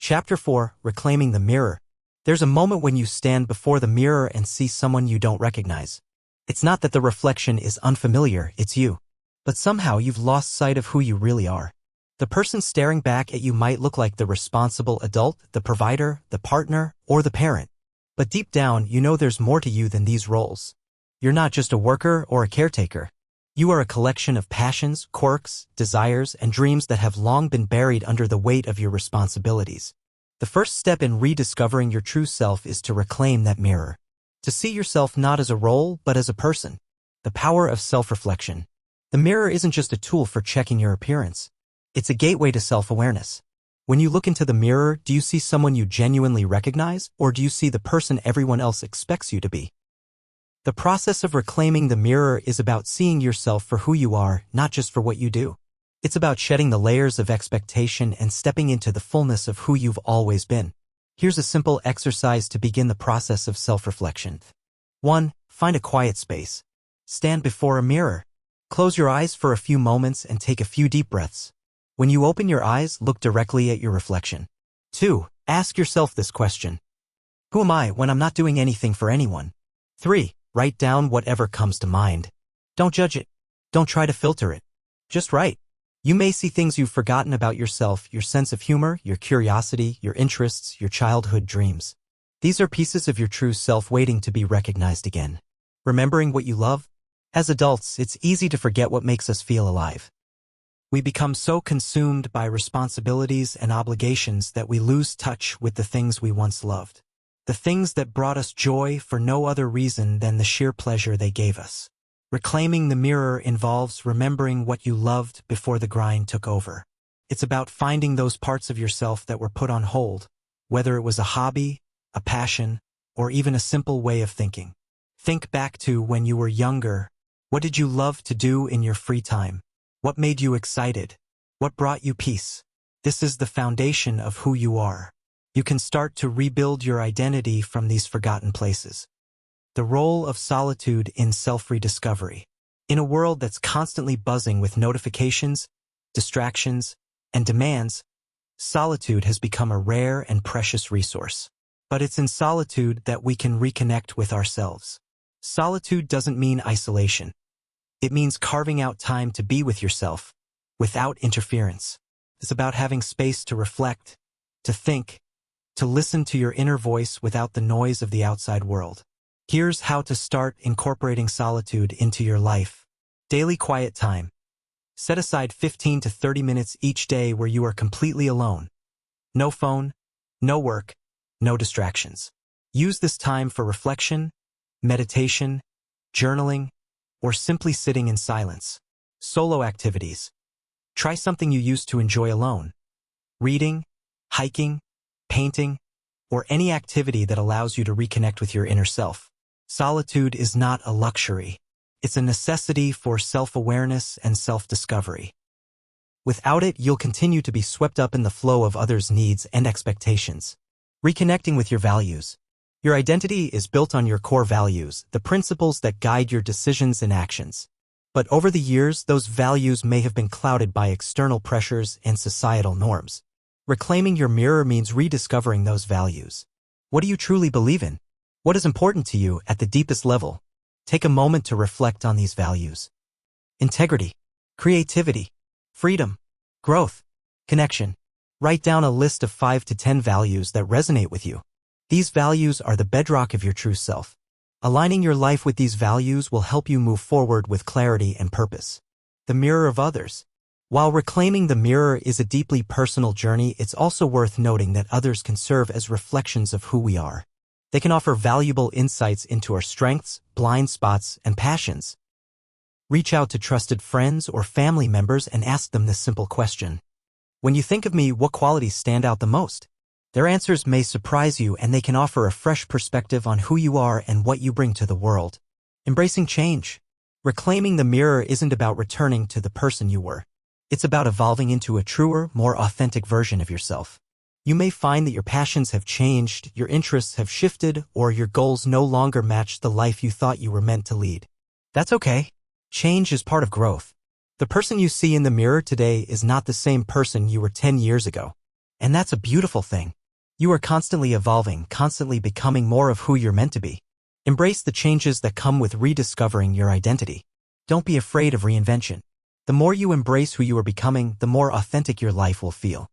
Chapter 4, Reclaiming the Mirror. There's a moment when you stand before the mirror and see someone you don't recognize. It's not that the reflection is unfamiliar, it's you. But somehow you've lost sight of who you really are. The person staring back at you might look like the responsible adult, the provider, the partner, or the parent. But deep down, you know there's more to you than these roles. You're not just a worker or a caretaker. You are a collection of passions, quirks, desires, and dreams that have long been buried under the weight of your responsibilities. The first step in rediscovering your true self is to reclaim that mirror. To see yourself not as a role, but as a person. The power of self-reflection. The mirror isn't just a tool for checking your appearance. It's a gateway to self-awareness. When you look into the mirror, do you see someone you genuinely recognize, or do you see the person everyone else expects you to be? The process of reclaiming the mirror is about seeing yourself for who you are, not just for what you do. It's about shedding the layers of expectation and stepping into the fullness of who you've always been. Here's a simple exercise to begin the process of self-reflection. 1. Find a quiet space. Stand before a mirror. Close your eyes for a few moments and take a few deep breaths. When you open your eyes, look directly at your reflection. 2. Ask yourself this question. Who am I when I'm not doing anything for anyone? 3. Write down whatever comes to mind. Don't judge it. Don't try to filter it. Just write. You may see things you've forgotten about yourself, your sense of humor, your curiosity, your interests, your childhood dreams. These are pieces of your true self waiting to be recognized again. Remembering what you love? As adults, it's easy to forget what makes us feel alive. We become so consumed by responsibilities and obligations that we lose touch with the things we once loved. The things that brought us joy for no other reason than the sheer pleasure they gave us. Reclaiming the mirror involves remembering what you loved before the grind took over. It's about finding those parts of yourself that were put on hold, whether it was a hobby, a passion, or even a simple way of thinking. Think back to when you were younger. What did you love to do in your free time? What made you excited? What brought you peace? This is the foundation of who you are. You can start to rebuild your identity from these forgotten places. The role of solitude in self-rediscovery. In a world that's constantly buzzing with notifications, distractions, and demands, solitude has become a rare and precious resource. But it's in solitude that we can reconnect with ourselves. Solitude doesn't mean isolation. It means carving out time to be with yourself, without interference. It's about having space to reflect, to think, to listen to your inner voice without the noise of the outside world. Here's how to start incorporating solitude into your life. Daily quiet time. Set aside 15 to 30 minutes each day where you are completely alone. No phone, no work, no distractions. Use this time for reflection, meditation, journaling, or simply sitting in silence. Solo activities. Try something you used to enjoy alone. Reading, hiking, painting, or any activity that allows you to reconnect with your inner self. Solitude is not a luxury. It's a necessity for self-awareness and self-discovery. Without it, you'll continue to be swept up in the flow of others' needs and expectations. Reconnecting with your values. Your identity is built on your core values, the principles that guide your decisions and actions. But over the years, those values may have been clouded by external pressures and societal norms. Reclaiming your mirror means rediscovering those values. What do you truly believe in? What is important to you at the deepest level? Take a moment to reflect on these values. Integrity, creativity, freedom, growth, connection. Write down a list of 5 to 10 values that resonate with you. These values are the bedrock of your true self. Aligning your life with these values will help you move forward with clarity and purpose. The mirror of others. While reclaiming the mirror is a deeply personal journey, it's also worth noting that others can serve as reflections of who we are. They can offer valuable insights into our strengths, blind spots, and passions. Reach out to trusted friends or family members and ask them this simple question. When you think of me, what qualities stand out the most? Their answers may surprise you, and they can offer a fresh perspective on who you are and what you bring to the world. Embracing change. Reclaiming the mirror isn't about returning to the person you were. It's about evolving into a truer, more authentic version of yourself. You may find that your passions have changed, your interests have shifted, or your goals no longer match the life you thought you were meant to lead. That's okay. Change is part of growth. The person you see in the mirror today is not the same person you were 10 years ago. And that's a beautiful thing. You are constantly evolving, constantly becoming more of who you're meant to be. Embrace the changes that come with rediscovering your identity. Don't be afraid of reinvention. The more you embrace who you are becoming, the more authentic your life will feel.